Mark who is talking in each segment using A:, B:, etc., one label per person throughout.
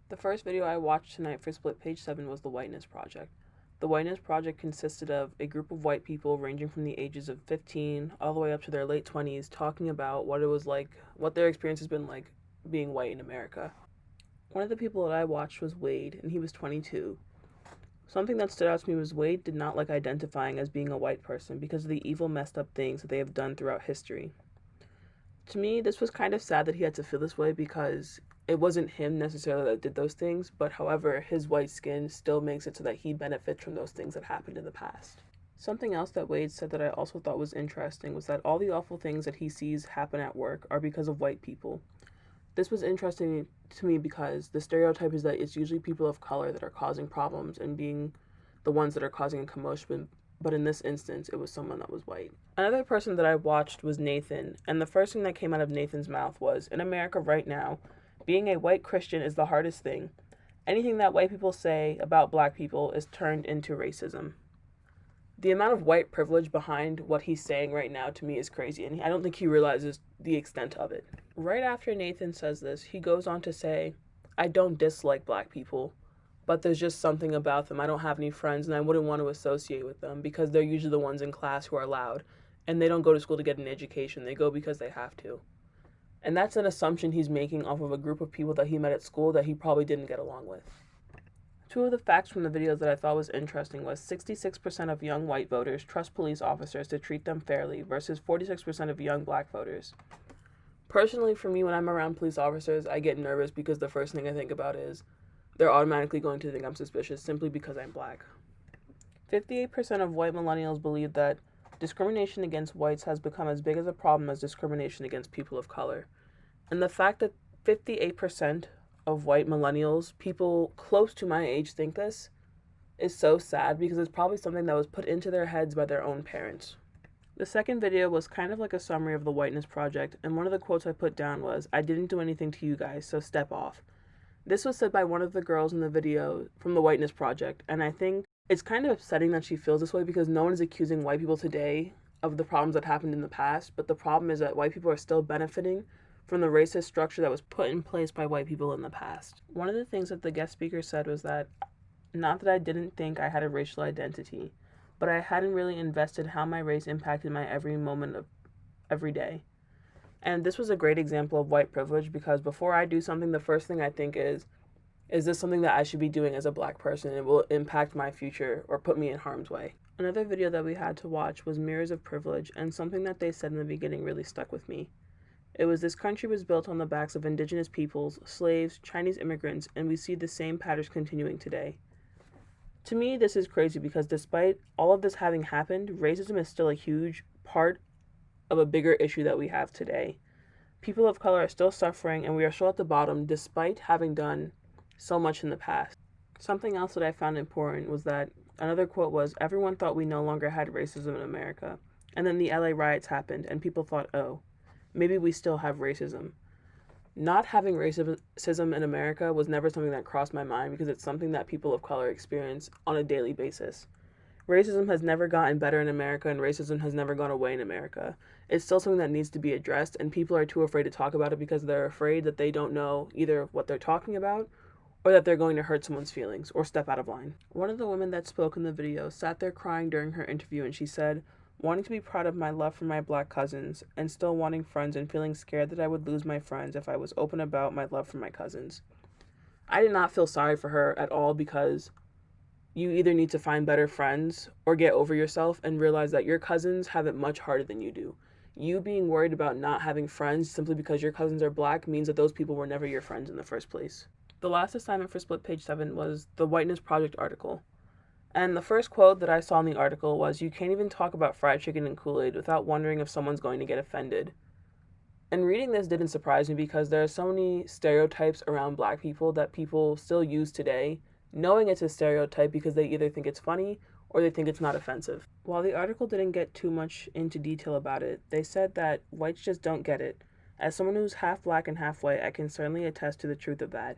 A: The first video I watched tonight for Split Page 7 was The Whiteness Project. The Whiteness Project consisted of a group of white people ranging from the ages of 15 all the way up to their late 20s talking about what it was like, what their experience has been like being white in America. One of the people that I watched was Wade, and he was 22. Something that stood out to me was Wade did not like identifying as being a white person because of the evil, messed up things that they have done throughout history. To me, this was kind of sad that he had to feel this way because it wasn't him necessarily that did those things, but however, his white skin still makes it so that he benefits from those things that happened in the past. Something else that Wade said that I also thought was interesting was that all the awful things that he sees happen at work are because of white people. This was interesting to me because the stereotype is that it's usually people of color that are causing problems and being the ones that are causing a commotion, but in this instance, it was someone that was white. Another person that I watched was Nathan, and the first thing that came out of Nathan's mouth was, in America right now, being a white Christian is the hardest thing. Anything that white people say about black people is turned into racism. The amount of white privilege behind what he's saying right now to me is crazy, and I don't think he realizes the extent of it. Right after Nathan says this, he goes on to say, I don't dislike black people, but there's just something about them. I don't have any friends, and I wouldn't want to associate with them because they're usually the ones in class who are loud, and they don't go to school to get an education. They go because they have to. And that's an assumption he's making off of a group of people that he met at school that he probably didn't get along with. Two of the facts from the videos that I thought was interesting was 66% of young white voters trust police officers to treat them fairly versus 46% of young black voters. Personally, for me, when I'm around police officers, I get nervous because the first thing I think about is they're automatically going to think I'm suspicious simply because I'm black. 58% of white millennials believe that discrimination against whites has become as big as a problem as discrimination against people of color. And the fact that 58% of white millennials, people close to my age, think this is so sad because it's probably something that was put into their heads by their own parents. The second video was kind of like a summary of the Whiteness Project, and one of the quotes I put down was, I didn't do anything to you guys, so step off. This was said by one of the girls in the video from the Whiteness Project, and I think it's kind of upsetting that she feels this way because no one is accusing white people today of the problems that happened in the past, but the problem is that white people are still benefiting from the racist structure that was put in place by white people in the past. One of the things that the guest speaker said was that, not that I didn't think I had a racial identity, but I hadn't really invested how my race impacted my every moment of every day. And this was a great example of white privilege because before I do something, the first thing I think is this something that I should be doing as a black person? It will impact my future or put me in harm's way. Another video that we had to watch was Mirrors of Privilege, and something that they said in the beginning really stuck with me. It was, this country was built on the backs of indigenous peoples, slaves, Chinese immigrants, and we see the same patterns continuing today. To me, this is crazy because despite all of this having happened, racism is still a huge part of a bigger issue that we have today. People of color are still suffering, and we are still at the bottom despite having done so much in the past. Something else that I found important was that another quote was, everyone thought we no longer had racism in America. And then the LA riots happened, and people thought, oh, maybe we still have racism. Not having racism in America was never something that crossed my mind because it's something that people of color experience on a daily basis. Racism has never gotten better in America, and racism has never gone away in America. It's still something that needs to be addressed, and people are too afraid to talk about it because they're afraid that they don't know either what they're talking about or that they're going to hurt someone's feelings or step out of line. One of the women that spoke in the video sat there crying during her interview, and she said, wanting to be proud of my love for my black cousins and still wanting friends and feeling scared that I would lose my friends if I was open about my love for my cousins. I did not feel sorry for her at all because you either need to find better friends or get over yourself and realize that your cousins have it much harder than you do. You being worried about not having friends simply because your cousins are black means that those people were never your friends in the first place. The last assignment for Split Page 7 was the Whiteness Project article. And the first quote that I saw in the article was, you can't even talk about fried chicken and Kool-Aid without wondering if someone's going to get offended. And reading this didn't surprise me because there are so many stereotypes around black people that people still use today, knowing it's a stereotype because they either think it's funny or they think it's not offensive. While the article didn't get too much into detail about it, they said that whites just don't get it. As someone who's half black and half white, I can certainly attest to the truth of that.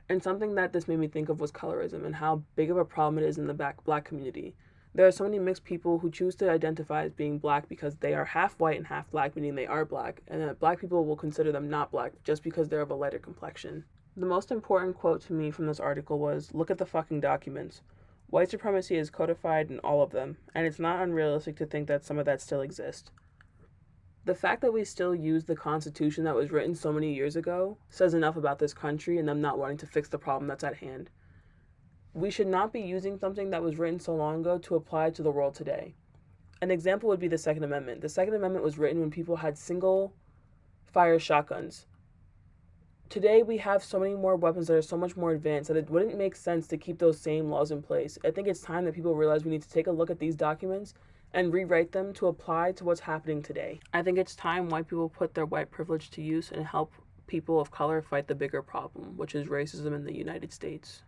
A: And something that this made me think of was colorism and how big of a problem it is in the black community. There are so many mixed people who choose to identify as being black because they are half white and half black, meaning they are black, and that black people will consider them not black just because they're of a lighter complexion. The most important quote to me from this article was, "Look at the fucking documents. White supremacy is codified in all of them, and it's not unrealistic to think that some of that still exists." The fact that we still use the Constitution that was written so many years ago says enough about this country and them not wanting to fix the problem that's at hand. We should not be using something that was written so long ago to apply to the world today. An example would be the Second Amendment. The Second Amendment was written when people had single fire shotguns. Today we have so many more weapons that are so much more advanced that it wouldn't make sense to keep those same laws in place. I think it's time that people realize we need to take a look at these documents and rewrite them to apply to what's happening today. I think it's time white people put their white privilege to use and help people of color fight the bigger problem, which is racism in the United States.